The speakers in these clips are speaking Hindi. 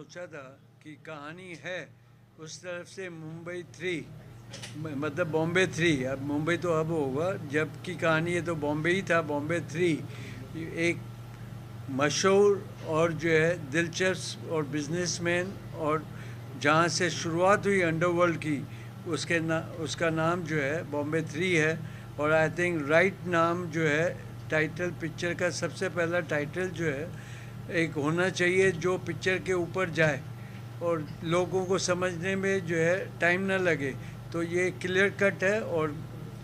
सोचा था कि कहानी है उस तरफ से मुंबई 3, मतलब बॉम्बे 3। अब मुंबई तो अब होगा, जबकि कहानी है तो बॉम्बे ही था। बॉम्बे 3 एक मशहूर और जो है दिलचस्प और बिजनेसमैन, और जहाँ से शुरुआत हुई अंडरवर्ल्ड की, उसका नाम जो है बॉम्बे 3 है। और आई थिंक राइट नाम जो है, टाइटल पिक्चर का सबसे पहला टाइटल जो है एक होना चाहिए जो पिक्चर के ऊपर जाए और लोगों को समझने में जो है टाइम ना लगे। तो ये क्लियर कट है और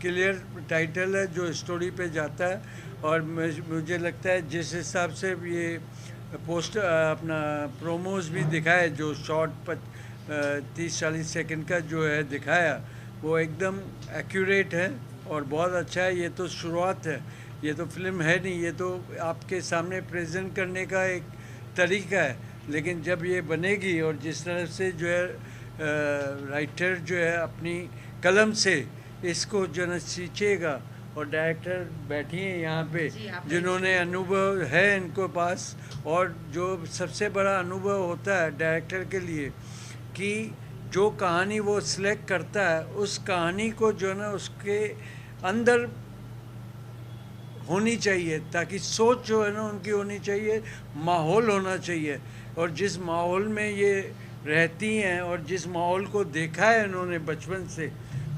क्लियर टाइटल है जो स्टोरी पे जाता है। और मुझे लगता है जिस हिसाब से ये पोस्ट अपना प्रोमोज भी दिखाए, जो शॉर्ट 30-40 सेकंड का जो है दिखाया, वो एकदम एक्यूरेट है और बहुत अच्छा है। ये तो शुरुआत है, ये तो फिल्म है नहीं, ये तो आपके सामने प्रेजेंट करने का एक तरीका है। लेकिन जब ये बनेगी और जिस तरह से जो है राइटर जो है अपनी कलम से इसको जो है सींचेगा, और डायरेक्टर बैठी हैं यहाँ पे जिन्होंने अनुभव है इनको पास। और जो सबसे बड़ा अनुभव होता है डायरेक्टर के लिए कि जो कहानी वो सिलेक्ट करता है, उस कहानी को जो है ना उसके अंदर होनी चाहिए, ताकि सोच जो है ना उनकी होनी चाहिए, माहौल होना चाहिए। और जिस माहौल में ये रहती हैं और जिस माहौल को देखा है इन्होंने बचपन से,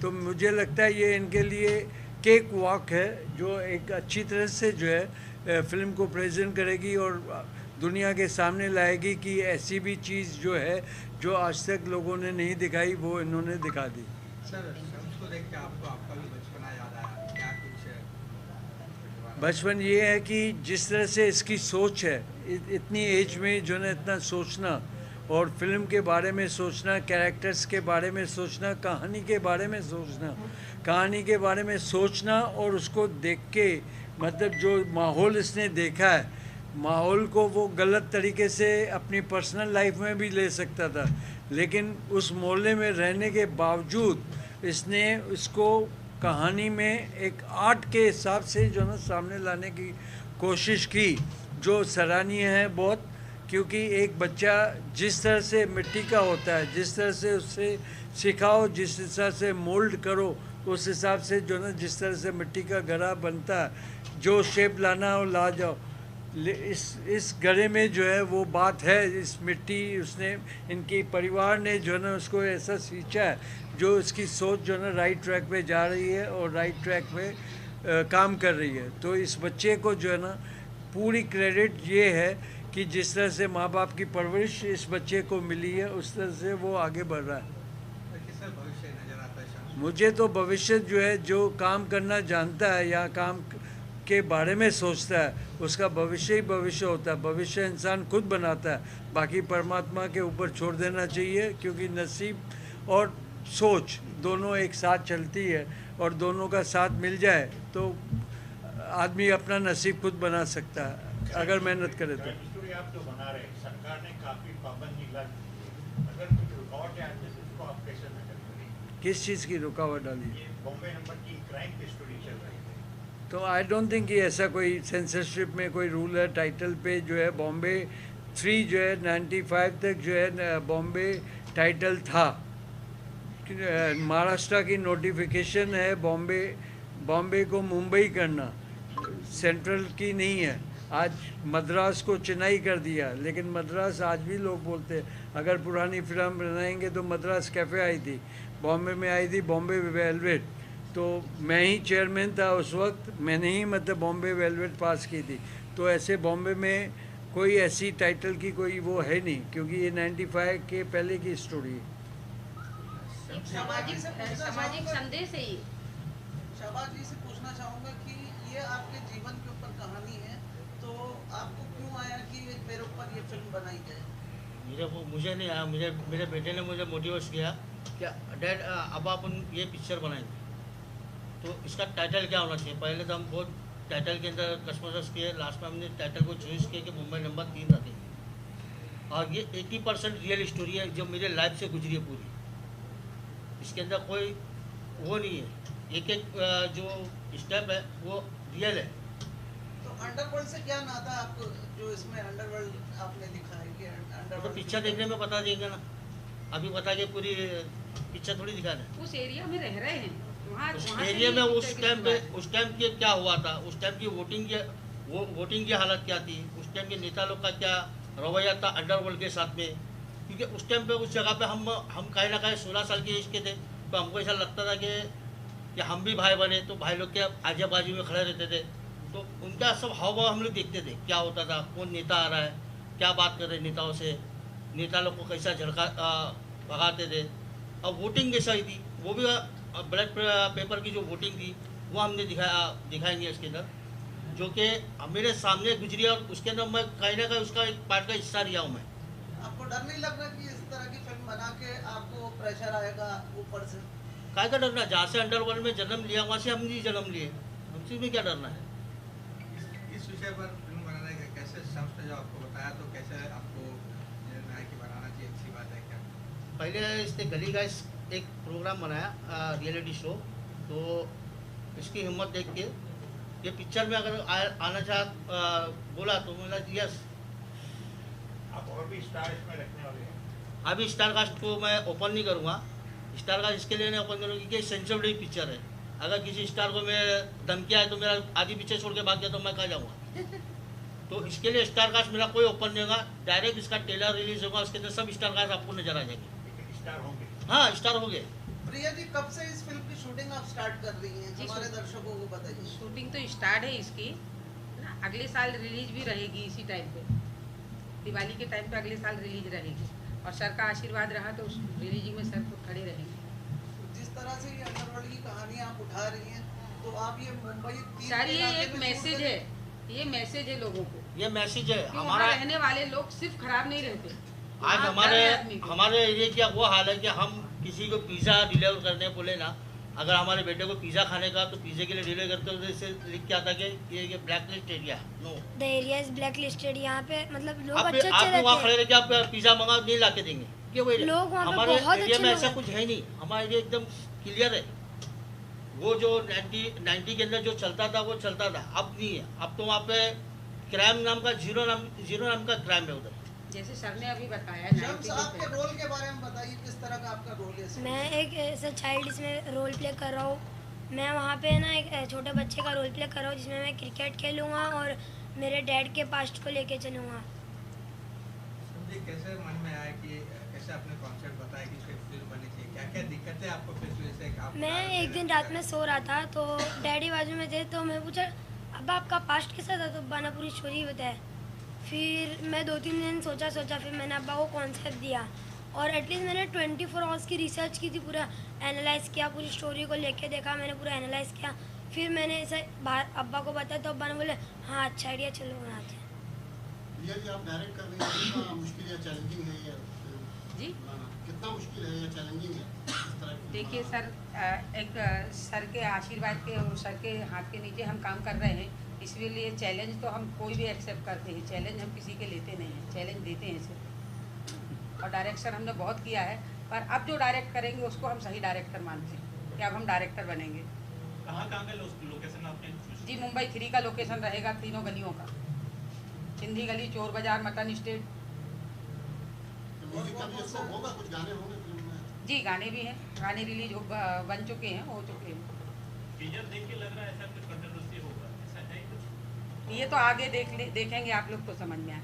तो मुझे लगता है ये इनके लिए केक वॉक है, जो एक अच्छी तरह से जो है फिल्म को प्रेजेंट करेगी और दुनिया के सामने लाएगी कि ऐसी भी चीज़ जो है जो आज तक लोगों ने नहीं दिखाई, वो इन्होंने दिखा दी। सर, फिल्म्स को देख के आपको आपका भी बचपना याद आया क्या कुछ है? बचपन ये है कि जिस तरह से इसकी सोच है, इतनी एज में जो है इतना सोचना, और फिल्म के बारे में सोचना, कैरेक्टर्स के बारे में सोचना, कहानी के बारे में सोचना, कहानी के बारे में सोचना, और उसको देख के मतलब जो माहौल इसने देखा है, माहौल को वो गलत तरीके से अपनी पर्सनल लाइफ में भी ले सकता था, लेकिन उस मोहल्ले में रहने के बावजूद इसने उसको कहानी में एक आर्ट के हिसाब से जो ना सामने लाने की कोशिश की, जो सराहनीय है बहुत। क्योंकि एक बच्चा जिस तरह से मिट्टी का होता है, जिस तरह से उससे सिखाओ, जिस हिसाब से मोल्ड करो, उस हिसाब से जो ना जिस तरह से मिट्टी का घड़ा बनता है, जो शेप लाना हो ला जाओ। इस घड़े में जो है वो बात है, इस मिट्टी उसने, इनकी परिवार ने जो है ना उसको ऐसा सींचा है, जो इसकी सोच जो है ना राइट ट्रैक पे जा रही है और राइट ट्रैक पे काम कर रही है। तो इस बच्चे को जो है ना पूरी क्रेडिट ये है कि जिस तरह से माँ बाप की परवरिश इस बच्चे को मिली है, उस तरह से वो आगे बढ़ रहा है। किसका भविष्य नजर आता है? मुझे तो भविष्य जो है, जो काम करना जानता है या काम के बारे में सोचता है, उसका भविष्य ही भविष्य होता है। भविष्य इंसान खुद बनाता है, बाकी परमात्मा के ऊपर छोड़ देना चाहिए, क्योंकि नसीब और सोच दोनों एक साथ चलती है, और दोनों का साथ मिल जाए तो आदमी अपना नसीब खुद बना सकता है, अगर मेहनत करे तो। स्टोरी आप जो बना रहे हैं, सरकार ने काफी पाबंदी लगा दी, अगर कुछ रुकावट है तो उसको आप कैसे नजर करेंगे? किस चीज़ की रुकावट डाली? ये बॉम्बे नंबर 3 क्राइम की स्टोरी चल रही है, तो आई डोंट थिंक कि ऐसा कोई सेंसरशिप में कोई रूल है। टाइटल पे जो है बॉम्बे 3 जो है 95 तक जो है बॉम्बे टाइटल था। महाराष्ट्र की नोटिफिकेशन है बॉम्बे को मुंबई करना, सेंट्रल की नहीं है। आज मद्रास को चेन्नई कर दिया, लेकिन मद्रास आज भी लोग बोलते हैं। अगर पुरानी फिल्म बनाएंगे तो मद्रास कैफ़े आई थी, बॉम्बे में आई थी बॉम्बे वेलवेट। तो मैं ही चेयरमैन था उस वक्त, मैंने ही मतलब बॉम्बे वेलवेट पास की थी। तो ऐसे बॉम्बे में कोई ऐसी टाइटल की कोई वो है नहीं, क्योंकि ये 95 के पहले की स्टोरी है। एक सामाजिक संदेश है ये। शहबाज जी से पूछना चाहूँगा कि ये आपके जीवन के ऊपर कहानी है, तो आपको क्यों आया कि मेरे ऊपर ये फिल्म बनाई जाए? मुझे नहीं आया, मुझे मेरे बेटे ने मुझे मोटिवेट किया कि डैड अब अपन ये पिक्चर बनाएंगे, तो इसका टाइटल क्या होना चाहिए। पहले तो हम बहुत टाइटल के अंदर कस्टमर्स किए, लास्ट में हमने टाइटल को चूज़ किया कि मुंबई नंबर 3 रखेंगे। और ये 80% रियल स्टोरी है जो मेरे लाइफ से गुजरी है पूरी। इसके अंदर कोई वो नहीं है, एक एक जो स्टेप है वो रियल है। तो अंडरवर्ल्ड से क्या नाता आपको, जो इसमें अंडरवर्ल्ड आपने लिखा है कि तो अंडरवर्ल्ड पिक्चर देखने में बता देंगे ना, अभी बता के पूरी पिक्चर थोड़ी दिखा दें। उस एरिया में रह रहे हैं, वहाँ उस वहाँ से एरिया ही में पिक्चर उस टाइम की क्या हुआ था, उस टाइम की वोटिंग की हालत क्या थी, उस टाइम के नेता लोग का क्या रवैया था अंडरवर्ल्ड के साथ में। क्योंकि उस टाइम पे उस जगह पे हम कहीं ना कहीं 16 साल के एज के थे, तो हमको ऐसा लगता था कि हम भी भाई बने तो भाई लोग के आजू बाजू में खड़े रहते थे, तो उनका सब हाव भाव हम लोग देखते थे, क्या होता था, कौन नेता आ रहा है, क्या बात कर रहे हैं नेताओं से, नेता लोग को कैसा भगाते थे। और वोटिंग कैसा ही थी, वो भी ब्लैक पेपर की जो वोटिंग थी वो हमने दिखाएंगे इसके अंदर, जो कि मेरे सामने गुजरी और उसके अंदर मैं कहीं ना कहीं उसका एक पार्ट का हिस्सा रिया हूँ मैं। आपको डर नहीं लग रहा कि इस तरह की फिल्म बना के आपको प्रेशर आएगा ऊपर से? काय का डरना, जहाँ से अंडरवर्ल्ड में जन्म लिया वहाँ से हम भी जन्म लिए, हमसे भी क्या डरना है। इस विषय पर फिल्म बनाने का कैसे शब्द जो आपको बताया, तो कैसे आपको निर्णय है कि बनाना चाहिए, अच्छी बात है क्या? पहले इसने गली गाइस एक प्रोग्राम बनाया रियलिटी शो, तो इसकी हिम्मत देख के ये पिक्चर में अगर आना बोला तो बोला यस। आप और भी स्टार इसमें रखने वाले हैं? अभी स्टार कास्ट को मैं ओपन नहीं करूँगा, स्टार कास्ट इसके लिए नहीं ओपन करूँगी कि सेंसिटिव पिक्चर है। अगर किसी स्टार को मैं धमकी आए तो मेरा आधी पीछे छोड़ के भाग गया तो मैं कहाँ जाऊँगा। तो इसके लिए स्टार कास्ट मेरा कोई ओपन नहीं होगा, डायरेक्ट इसका ट्रेलर रिलीज होगा, उसके अंदर सब स्टार कास्ट आपको नजर आ जाएंगे। लेकिन स्टार होंगे? हाँ स्टार हो गए। प्रिया जी, कब से इस फिल्म की शूटिंग आप स्टार्ट कर रही हैं, जी, हमारे शूट- दर्शकों को बताइए। शूटिंग तो स्टार्ट है इसकी ना, अगले साल रिलीज भी रहेगी इसी टाइम पे, दिवाली के टाइम पे अगले साल रिलीज रहेगी, और सर का आशीर्वाद रहा तो उस रिलीजिंग में सर को खड़े रहेंगे। जिस तरह से ये अंडरवर्ल्ड की कहानी आप उठा रही हैं, तो आप ये मुंबई सर ये एक मैसेज है, ये मैसेज है लोगों को ये मैसेज है कि वहाँ हमारा। रहने वाले लोग सिर्फ खराब नहीं रहते। आज वहाँ डर है आदमी को। हमारे एरिया का वो हाल है कि हम किसी को पिज़्ज़ा डिलीवर करने बोले ना, अगर हमारे बेटे को पिज़्ज़ा खाने का तो पिज़्ज़े के लिए डिलीवर करते हो तो इससे लिख के आता कि ये blacklist area no, the area is blacklisted. यहाँ पे मतलब लोग आप अच्छे वहाँ रहते खड़े हैं। रह के आप पिज़्ज़ा मंगा नहीं ला के देंगे, ये वही लोग वहाँ पे हमारे बहुत एरिया अच्छे में लोग ऐसा हैं। कुछ है नहीं, हमारा एरिया एकदम क्लियर है। वो जो 90 के अंदर जो चलता था वो चलता था, अब नहीं है। अब तो वहाँ पे क्राइम नाम का जीरो नाम का क्राइम है उधर। जैसे सर ने अभी बताया शम्स, 90 आपके रोल के बारे में बताइए, किस तरह का आपका रोल है इसमें? मैं एक ऐसा चाइल्ड इसमें रोल प्ले कर रहा हूँ। मैं वहाँ पे ना एक छोटे बच्चे का रोल प्ले कर रहा हूँ, जिसमें मैं क्रिकेट खेलूँगा और मेरे डैड के पास्ट को लेके चलूँगा। जी, कैसे मन में आया कि कैसे आपने कॉन्सेप्ट बताया कि फिल्म बननी चाहिए, क्या क्या दिक्कतें आपको फेस हुई से आप? मैं एक दिन रात में सो रहा था तो डैडी बाजू में थे, तो मैं पूछा अब आपका पास्ट कैसा था, तो अब्बा ने पूरी स्टोरी बताया। फिर मैं 2-3 दिन सोचा, फिर मैंने अब्बा को कॉन्सेप्ट दिया और एटलीस्ट मैंने 24 आवर्स की रिसर्च की थी, पूरा एनालाइज किया, पूरी स्टोरी को लेके देखा, मैंने पूरा एनालाइज किया। फिर मैंने ऐसे बाहर अब्बा को बताया तो अब्बा ने बोले हाँ अच्छा आइडिया, चलो बनाते हैं। ये आप डायरेक्ट कर रहे हैं, कितना मुश्किल या चैलेंजिंग है ये जी बनाना? कितना मुश्किल है या चैलेंजिंग है इस तरह की देखिए बनाना? सर, एक सर के आशीर्वाद के और सर के हाथ के नीचे हम काम कर रहे हैं, इसलिए चैलेंज तो हम कोई भी एक्सेप्ट करते हैं। चैलेंज हम किसी के लेते नहीं हैं, चैलेंज देते हैं सिर्फ। और डायरेक्शन हमने बहुत किया है, पर अब जो डायरेक्ट करेंगे उसको हम सही डायरेक्टर मानते हैं कि अब हम डायरेक्टर बनेंगे। कहाँ का लोकेशन आपने choose जी मुंबई 3 का लोकेशन रहेगा, तीनों गलियों का, सिंधी गली, चोर बाजार, मटन स्टेट। तो म्यूजिक का भी इसमें होगा, कुछ गाने होंगे फिल्म में? जी गाने भी हैं, गाने रिलीज बन चुके हैं, हो चुके हैं। टीजर देख के लग रहा है ऐसा कुछ कंट्रोवर्सी होगा, ऐसा है कुछ? ये तो आगे देखेंगे आप लोग तो समझ में आए।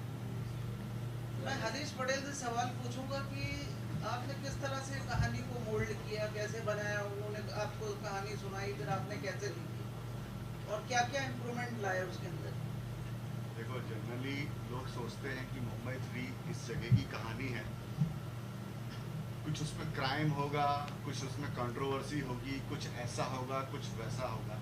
मैं हरीश पटेल से सवाल पूछूंगा कि आपने किस तरह से कहानी को मोल्ड किया, कैसे बनाया, उन्होंने आपको कहानी सुनाई, फिर आपने कैसे लिखी और क्या क्या इम्प्रूवमेंट लाए उसके अंदर? देखो, जनरली लोग सोचते हैं कि मुंबई 3 इस जगह की कहानी है, कुछ उसमें क्राइम होगा, कुछ उसमें कंट्रोवर्सी होगी, कुछ ऐसा होगा, कुछ वैसा होगा,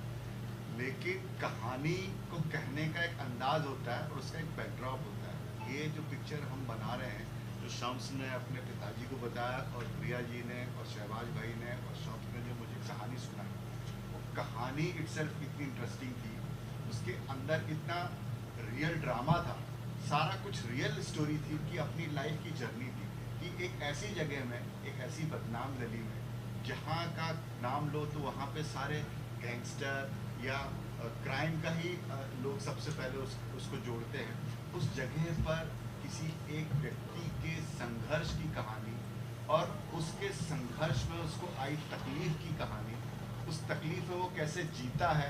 लेकिन कहानी को कहने का एक अंदाज होता है और उसका एक बैकड्रॉप होता है। ये जो पिक्चर हम बना रहे हैं, जो शम्स ने अपने पिताजी को बताया और प्रिया जी ने और शहबाज भाई ने और शम्स ने जो मुझे कहानी सुनाई, वो कहानी इटसेल्फ इतनी इंटरेस्टिंग थी, उसके अंदर इतना रियल ड्रामा था, सारा कुछ रियल स्टोरी थी कि अपनी लाइफ की जर्नी थी कि एक ऐसी जगह में, एक ऐसी बदनाम गली में, जहाँ का नाम लो तो वहाँ पे सारे गैंगस्टर या क्राइम का ही लोग सबसे पहले उसको जोड़ते हैं। उस जगह पर किसी एक व्यक्ति के संघर्ष की कहानी और उसके संघर्ष में उसको आई तकलीफ की कहानी, उस तकलीफ में वो कैसे जीता है,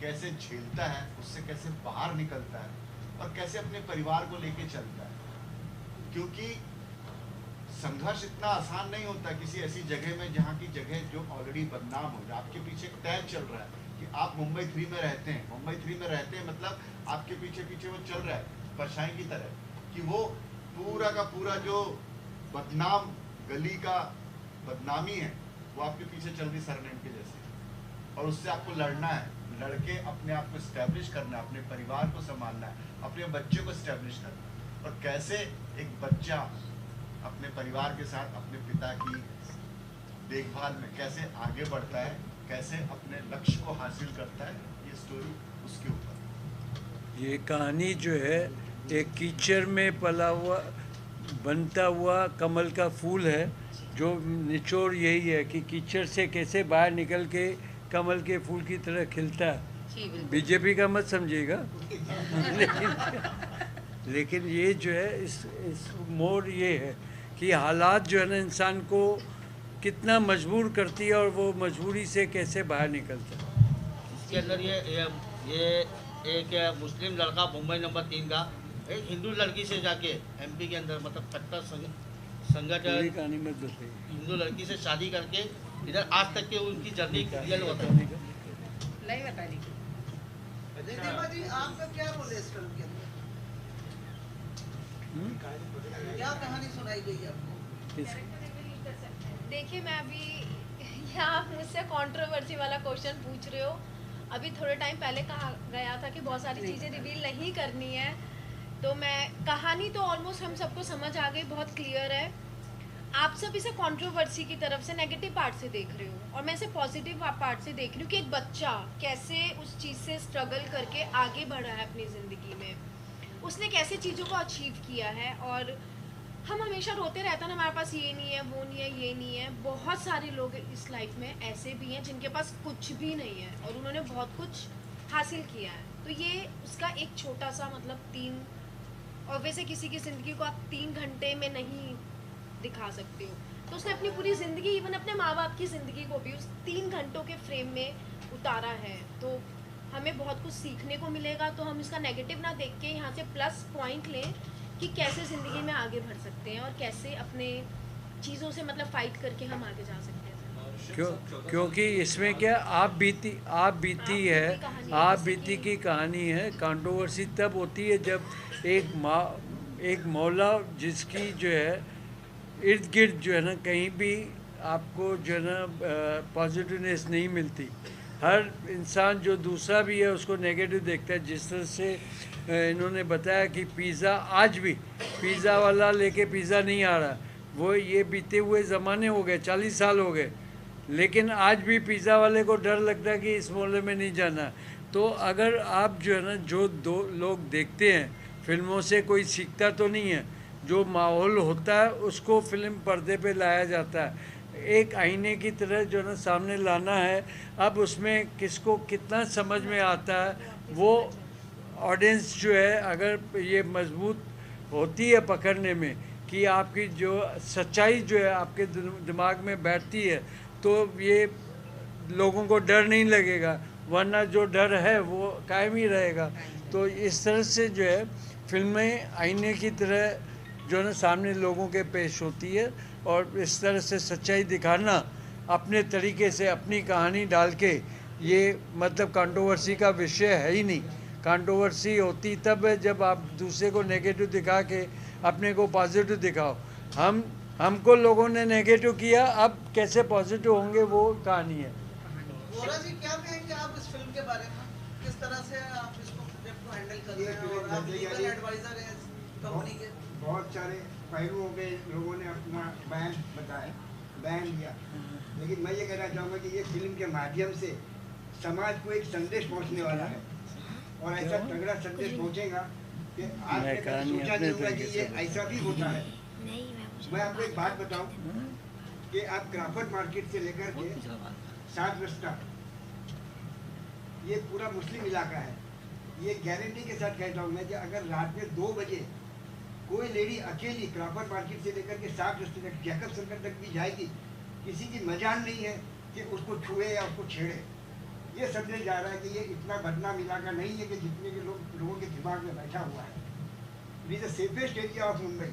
कैसे झेलता है, उससे कैसे बाहर निकलता है और कैसे अपने परिवार को लेके चलता है। क्योंकि संघर्ष इतना आसान नहीं होता किसी ऐसी जगह में जहाँ की जगह जो ऑलरेडी बदनाम हो जाए। आपके पीछे एक टैग चल रहा है कि आप मुंबई 3 में रहते हैं। मुंबई 3 में रहते हैं मतलब आपके पीछे पीछे वो चल रहा है परछाई की तरह कि वो पूरा का पूरा जो बदनाम गली का बदनामी है वो आपके पीछे चल रही सरनेम के जैसे, और उससे आपको लड़ना है, लड़के अपने आप को स्टैब्लिश करना है, अपने परिवार को संभालना है, अपने बच्चे को स्टैब्लिश करना है। और कैसे एक बच्चा अपने परिवार के साथ अपने पिता की देखभाल में कैसे आगे बढ़ता है, कैसे अपने लक्ष्य को हासिल करता है, ये स्टोरी उसके ऊपर। ये कहानी जो है एक कीचड़ में पला हुआ बनता हुआ कमल का फूल है, जो निचोड़ यही है कि कीचड़ से कैसे बाहर निकल के कमल के फूल की तरह खिलता है। बीजेपी का मत समझिएगा लेकिन ये जो है इस मोड़ ये है कि हालात जो है ना इंसान को कितना मजबूर करती है और वो मजबूरी से कैसे बाहर निकलता है। इसके अंदर ये एक मुस्लिम लड़का मुंबई नंबर 3 का एक हिंदू लड़की से जाके एमपी के अंदर मतलब कट्टर संगठन कहानी मत बताइए, हिंदू लड़की से शादी करके इधर आज तक के उनकी जर्नी रियल होता है। नहीं बताने की। रिद्धिमा जी आपका क्या रोल है इस फिल्म के अंदर? क्या कहानी सुनाई गई आपको? देखिए मैं अभी यहाँ आप मुझसे कंट्रोवर्सी वाला क्वेश्चन पूछ रहे हो। अभी थोड़े टाइम पहले कहा गया था कि बहुत सारी चीज़ें रिवील नहीं करनी है, तो मैं कहानी तो ऑलमोस्ट हम सबको समझ आ गई, बहुत क्लियर है। आप सब इसे कंट्रोवर्सी की तरफ से नेगेटिव पार्ट से देख रहे हो और मैं इसे पॉजिटिव पार्ट से देख रही हूँ कि एक बच्चा कैसे उस चीज़ से स्ट्रगल करके आगे बढ़ा है अपनी ज़िंदगी में, उसने कैसे चीज़ों को अचीव किया है। और हम हमेशा रोते रहते हैं ना हमारे पास ये नहीं है, वो नहीं है, ये नहीं है। बहुत सारे लोग इस लाइफ में ऐसे भी हैं जिनके पास कुछ भी नहीं है और उन्होंने बहुत कुछ हासिल किया है। तो ये उसका एक छोटा सा मतलब 3, और वैसे किसी की ज़िंदगी को आप 3 घंटे में नहीं दिखा सकते हो, तो उसने अपनी पूरी ज़िंदगी, इवन अपने माँ बाप की ज़िंदगी को भी उस 3 घंटों के फ्रेम में उतारा है। तो हमें बहुत कुछ सीखने को मिलेगा। तो हम इसका नेगेटिव ना देख के यहाँ से प्लस पॉइंट लें कि कैसे ज़िंदगी में आगे बढ़ सकते हैं और कैसे अपने चीज़ों से मतलब फ़ाइट करके हम आगे जा सकते हैं। क्योंकि इसमें क्या आप बीती की कहानी है। कंट्रोवर्सी तब होती है जब एक मौला जिसकी जो है इर्द गिर्द जो है ना कहीं भी आपको जो है ना पॉजिटिवनेस नहीं मिलती। हर इंसान जो दूसरा भी है उसको नेगेटिव देखता है। जिस तरह से इन्होंने बताया कि पिज़्ज़ा, आज भी पिज़्ज़ा वाला लेके पिज़्ज़ा नहीं आ रहा, वो ये बीते हुए ज़माने हो गए, 40 साल हो गए, लेकिन आज भी पिज़्ज़ा वाले को डर लगता है कि इस मोहल्ले में नहीं जाना। तो अगर आप जो है ना जो दो लोग देखते हैं फिल्मों से कोई सीखता तो नहीं है, जो माहौल होता है उसको फिल्म पर्दे पे लाया जाता है, एक आईने की तरह जो ना सामने लाना है। अब उसमें किसको कितना समझ में आता है, वो ऑडियंस जो है अगर ये मजबूत होती है पकड़ने में कि आपकी जो सच्चाई जो है आपके दिमाग में बैठती है, तो ये लोगों को डर नहीं लगेगा, वरना जो डर है वो कायम ही रहेगा। तो इस तरह से जो है फिल्में आईने की तरह जो ना सामने लोगों के पेश होती है और इस तरह से सच्चाई दिखाना अपने तरीके से अपनी कहानी डाल के, ये मतलब कंट्रोवर्सी का विषय है ही नहीं। कंट्रोवर्सी होती तब है जब आप दूसरे को नेगेटिव दिखा के अपने को पॉजिटिव दिखाओ। हमको लोगों ने नेगेटिव किया, अब कैसे पॉजिटिव होंगे वो कहानी है। वोरा जी क्या कहेंगे आप इस फिल्म के बारे में? किस तरह से आप इसको प्रोजेक्ट को हैंडल कर रहे हैं और आप लीगल एडवाइजर हैं कंपनी के? बहुत सारे पहलुओं पे लोगों ने अपना बयान दिया, लेकिन मैं ये कहना चाहूँगा कि ये फिल्म के माध्यम से समाज को एक संदेश पहुँचने वाला है और ऐसा तगड़ा संदेश पहुँचेगा कि आज तक सोचा नहीं होगा कि ये ऐसा भी होता है। मैं आपको एक बात बताऊं कि आप क्राफर्ड मार्केट से लेकर के 7 रस्ता ये पूरा मुस्लिम इलाका है। ये गारंटी के साथ कहता हूँ मैं कि अगर रात में 2 बजे कोई लेडी अकेली क्रॉपर मार्केट से लेकर के 60 रस्ते तक जैकब सर्कल तक भी जाएगी, किसी की मजाल नहीं है कि उसको छुए या उसको छेड़े। ये समझे जा रहा है कि ये इतना बदनाम इलाका नहीं है कि जितने के लोगों के दिमाग में बैठा हुआ है। It is the safest area of Mumbai.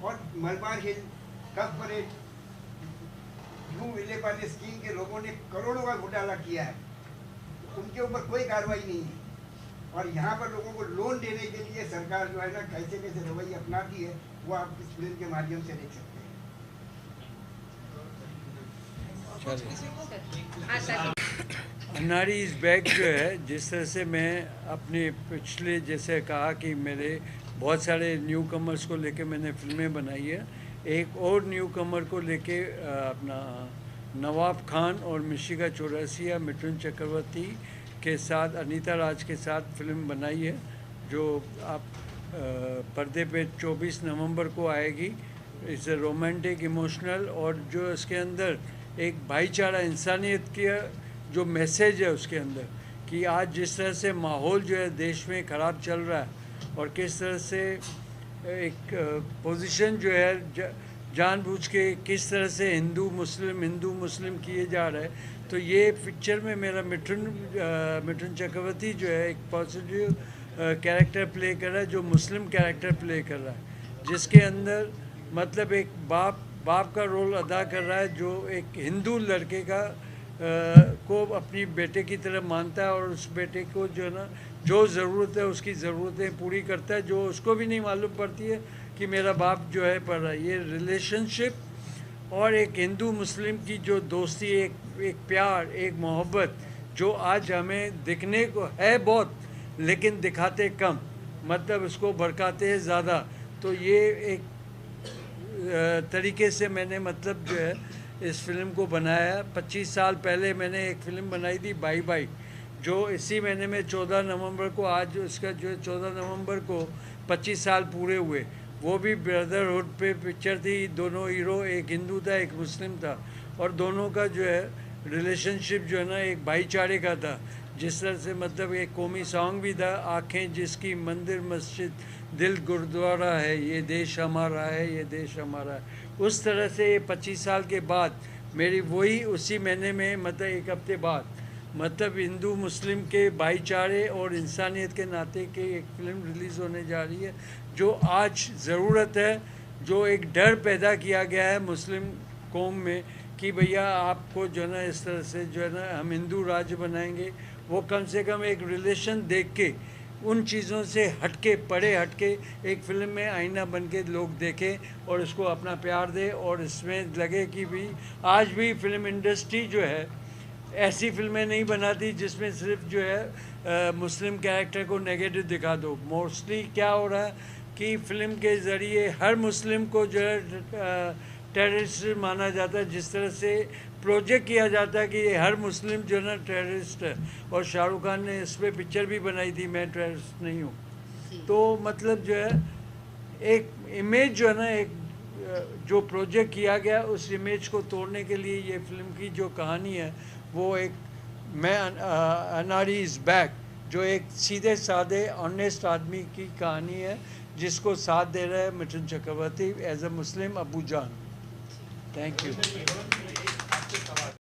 और मलबार हिल, कफ परेड, न्यू विलेपार्ले स्कीम के लोगों ने करोड़ों का घोटाला किया है, उनके ऊपर कोई कार्रवाई नहीं है। और यहाँ पर लोगों को लोन देने के लिए सरकार जो है ना कैसे कैसे रवैये अपनाती है, वो आप इस फिल्म के माध्यम से देख सकते हैं। अन्नारी इज़ बैक जो है, जिस तरह से मैं अपने पिछले जैसे कहा कि मेरे बहुत सारे न्यू कमर्स को लेके मैंने फिल्में बनाई है, एक और न्यू कमर को लेके अपना नवाब खान और मिशिका चौरसिया, मिथुन चक्रवर्ती के साथ, अनीता राज के साथ फिल्म बनाई है, जो आप पर्दे पे 24 नवंबर को आएगी। इट्स ए रोमांटिक, इमोशनल, और जो इसके अंदर एक भाईचारा, इंसानियत का जो मैसेज है उसके अंदर, कि आज जिस तरह से माहौल जो है देश में ख़राब चल रहा है और किस तरह से एक पोजीशन जो है जानबूझ के किस तरह से हिंदू मुस्लिम किए जा रहे हैं। तो ये पिक्चर में मेरा मिथुन चक्रवर्ती जो है एक पॉजिटिव कैरेक्टर प्ले कर रहा है, जो मुस्लिम कैरेक्टर प्ले कर रहा है, जिसके अंदर मतलब एक बाप का रोल अदा कर रहा है, जो एक हिंदू लड़के का को अपनी बेटे की तरह मानता है और उस बेटे को जो है ना जो ज़रूरत है उसकी ज़रूरतें पूरी करता है, जो उसको भी नहीं मालूम पड़ती है कि मेरा बाप जो है पढ़ रहा है। ये रिलेशनशिप और एक हिंदू मुस्लिम की जो दोस्ती, एक प्यार, एक मोहब्बत, जो आज हमें दिखने को है बहुत लेकिन दिखाते कम, मतलब उसको भड़काते हैं ज़्यादा। तो ये एक तरीके से मैंने मतलब जो है इस फिल्म को बनाया। 25 साल पहले मैंने एक फ़िल्म बनाई थी बाई बाई, जो इसी महीने में 14 नवंबर को, आज उसका जो 14 नवंबर को 25 साल पूरे हुए। वो भी ब्रदरहुड पे पिक्चर थी। दोनों हीरो, एक हिंदू था एक मुस्लिम था, और दोनों का जो है रिलेशनशिप जो है ना एक भाईचारे का था। जिस तरह से मतलब एक कौमी सॉन्ग भी था, आँखें जिसकी मंदिर मस्जिद दिल गुरुद्वारा है, ये देश हमारा है, ये देश हमारा है। उस तरह से ये 25 साल के बाद मेरी वही उसी महीने में मतलब एक हफ्ते बाद मतलब हिंदू मुस्लिम के भाईचारे और इंसानियत के नाते के एक फ़िल्म रिलीज़ होने जा रही है, जो आज ज़रूरत है। जो एक डर पैदा किया गया है मुस्लिम कौम में कि भैया आपको जो है ना इस तरह से जो है ना हम हिंदू राज्य बनाएंगे, वो कम से कम एक रिलेशन देख के उन चीज़ों से हटके, परे हटके एक फ़िल्म में आईना बन के लोग देखें और इसको अपना प्यार दे, और इसमें लगे कि भी आज भी फिल्म इंडस्ट्री जो है ऐसी फिल्में नहीं बनाती जिसमें सिर्फ जो है मुस्लिम कैरेक्टर को नेगेटिव दिखा दो। मोस्टली क्या हो रहा है कि फ़िल्म के ज़रिए हर मुस्लिम को जो है टेररिस्ट माना जाता है, जिस तरह से प्रोजेक्ट किया जाता है कि हर मुस्लिम जो है ना टेररिस्ट है। और शाहरुख खान ने इस पर पिक्चर भी बनाई थी, मैं टेररिस्ट नहीं हूँ। तो मतलब जो है एक इमेज जो है ना एक जो प्रोजेक्ट किया गया, उस इमेज को तोड़ने के लिए ये फिल्म की जो कहानी है वो एक अन्नारी इज़ बैक, जो एक सीधे साधे ऑनेस्ट आदमी की कहानी है, जिसको साथ दे रहे हैं मिथुन चक्रवर्ती एज अ मुस्लिम अबू जान। Thank you.